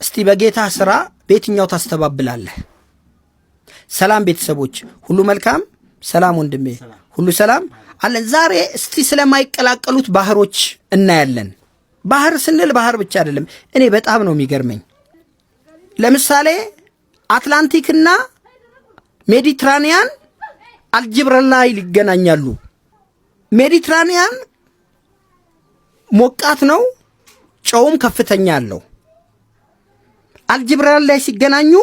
እስቲ በጌታ ሥራ በየትኛው ታስተባብላለህ? ሰላም ቤተሰቦች ሁሉ መልካም፣ ሰላም ወንድሜ ሁሉ ሰላም አለን። ዛሬ እስቲ ስለማይቀላቀሉት ባህሮች እናያለን። ባህር ስንል ባህር ብቻ አይደለም። እኔ በጣም ነው የሚገርመኝ። ለምሳሌ አትላንቲክና ሜዲትራኒያን አልጅብራ ላይ ይገናኛሉ። ሜዲትራኒያን ሞቃት ነው፣ ጨውም ከፍተኛ አለው። አልጅብራ ላይ ሲገናኙ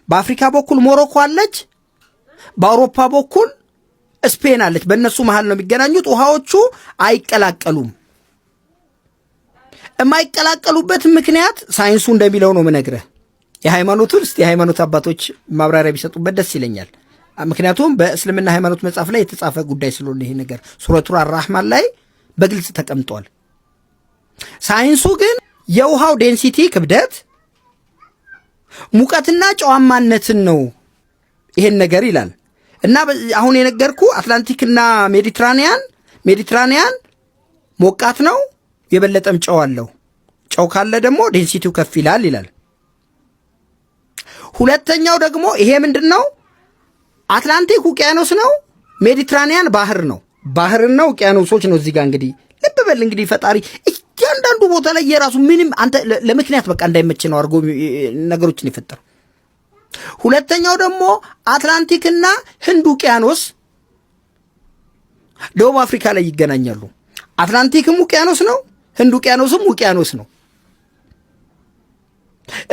በአፍሪካ በኩል ሞሮኮ አለች፣ በአውሮፓ በኩል ስፔን አለች። በእነሱ መሃል ነው የሚገናኙት። ውሃዎቹ አይቀላቀሉም። የማይቀላቀሉበት ምክንያት ሳይንሱ እንደሚለው ነው የምነግርህ። የሃይማኖቱን እስቲ የሃይማኖት አባቶች ማብራሪያ ቢሰጡበት ደስ ይለኛል። ምክንያቱም በእስልምና ሃይማኖት መጽሐፍ ላይ የተጻፈ ጉዳይ ስለሆነ ይሄ ነገር ሱረቱ አር-ራህማን ላይ በግልጽ ተቀምጧል። ሳይንሱ ግን የውሃው ዴንሲቲ ክብደት፣ ሙቀትና ጨዋማነትን ነው ይሄን ነገር ይላል። እና አሁን የነገርኩ አትላንቲክና ሜዲትራኒያን ሞቃት ነው፣ የበለጠም ጨው አለው። ጨው ካለ ደግሞ ዴንሲቲው ከፍ ይላል ይላል። ሁለተኛው ደግሞ ይሄ ምንድነው? አትላንቲክ ውቅያኖስ ነው፣ ሜዲትራኒያን ባህር ነው። ባህርና ውቅያኖሶች ነው። እዚህ ጋር እንግዲህ ልብ በል እንግዲህ ፈጣሪ እያንዳንዱ ቦታ ላይ የራሱ ምንም አንተ ለምክንያት በቃ እንዳይመች ነው አድርጎ ነገሮችን የፈጠረው። ሁለተኛው ደግሞ አትላንቲክና ህንድ ውቅያኖስ ደቡብ አፍሪካ ላይ ይገናኛሉ። አትላንቲክም ውቅያኖስ ነው፣ ህንድ ውቅያኖስም ውቅያኖስ ነው።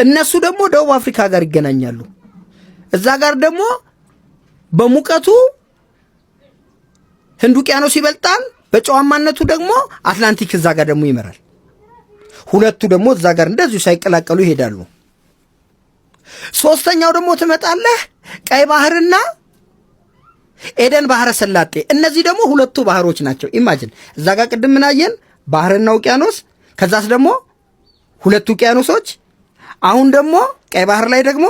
እነሱ ደግሞ ደቡብ አፍሪካ ጋር ይገናኛሉ። እዛ ጋር ደግሞ በሙቀቱ ህንድ ውቅያኖስ ይበልጣል፣ በጨዋማነቱ ደግሞ አትላንቲክ እዛ ጋር ደግሞ ይመራል። ሁለቱ ደግሞ እዛ ጋር እንደዚሁ ሳይቀላቀሉ ይሄዳሉ። ሶስተኛው ደግሞ ትመጣለህ ቀይ ባህርና ኤደን ባህረ ሰላጤ። እነዚህ ደግሞ ሁለቱ ባህሮች ናቸው። ኢማጂን እዛ ጋር ቅድም ምናየን ባህርና ውቅያኖስ፣ ከዛስ ደግሞ ሁለቱ ውቅያኖሶች፣ አሁን ደግሞ ቀይ ባህር ላይ ደግሞ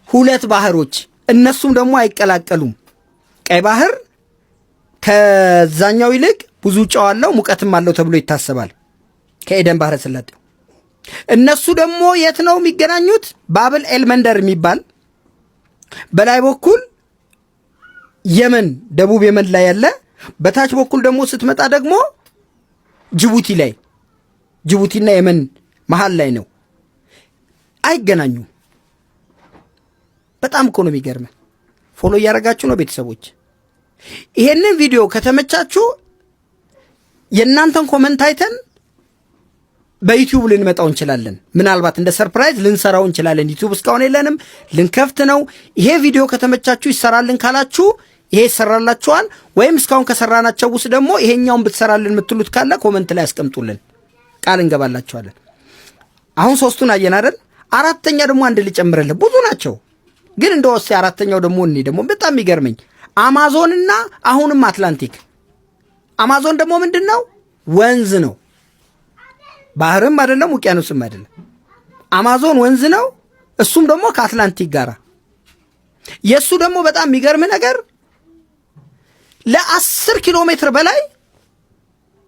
ሁለት ባህሮች፣ እነሱም ደግሞ አይቀላቀሉም። ቀይ ባህር ከዛኛው ይልቅ ብዙ ጨው አለው፣ ሙቀትም አለው ተብሎ ይታሰባል ከኤደን ባህረ ሰላጤው። እነሱ ደግሞ የት ነው የሚገናኙት? ባብል ኤልመንደር የሚባል በላይ በኩል የመን፣ ደቡብ የመን ላይ ያለ፣ በታች በኩል ደግሞ ስትመጣ ደግሞ ጅቡቲ ላይ፣ ጅቡቲና የመን መሃል ላይ ነው። አይገናኙም። በጣም እኮ ነው የሚገርመው። ፎሎ እያደረጋችሁ ነው ቤተሰቦች? ይሄንን ቪዲዮ ከተመቻችሁ የእናንተን ኮመንት አይተን በዩቲዩብ ልንመጣው እንችላለን። ምናልባት እንደ ሰርፕራይዝ ልንሰራው እንችላለን። ዩቲዩብ እስካሁን የለንም፣ ልንከፍት ነው። ይሄ ቪዲዮ ከተመቻችሁ ይሰራልን ካላችሁ ይሄ ይሰራላችኋል። ወይም እስካሁን ከሰራናቸው ውስጥ ደግሞ ይሄኛውን ብትሰራልን የምትሉት ካለ ኮመንት ላይ አስቀምጡልን፣ ቃል እንገባላችኋለን። አሁን ሶስቱን አየን አይደል? አራተኛ ደግሞ አንድ ልጨምርልህ። ብዙ ናቸው ግን እንደወሰ አራተኛው ደግሞ እኔ ደግሞ በጣም የሚገርመኝ አማዞንና አሁንም አትላንቲክ። አማዞን ደግሞ ምንድነው? ወንዝ ነው። ባህርም አይደለም ውቅያኖስም አይደለም። አማዞን ወንዝ ነው። እሱም ደግሞ ከአትላንቲክ ጋር። የሱ ደግሞ በጣም የሚገርም ነገር ለ10 ኪሎ ሜትር በላይ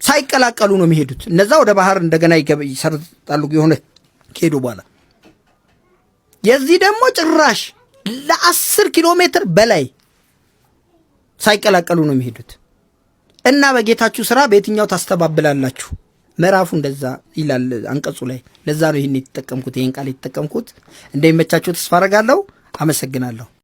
ሳይቀላቀሉ ነው የሚሄዱት። እነዛ ወደ ባህር እንደገና ይሰርጣሉ የሆነ ከሄዱ በኋላ። የዚህ ደግሞ ጭራሽ ለ10 ኪሎ ሜትር በላይ ሳይቀላቀሉ ነው የሚሄዱት። እና በጌታችሁ ሥራ በየትኛው ታስተባብላላችሁ? ምዕራፉ እንደዛ ይላል አንቀጹ ላይ። ለዛ ነው ይሄን ቃል የተጠቀምኩት። እንደሚመቻችሁ ተስፋ አደርጋለሁ። አመሰግናለሁ።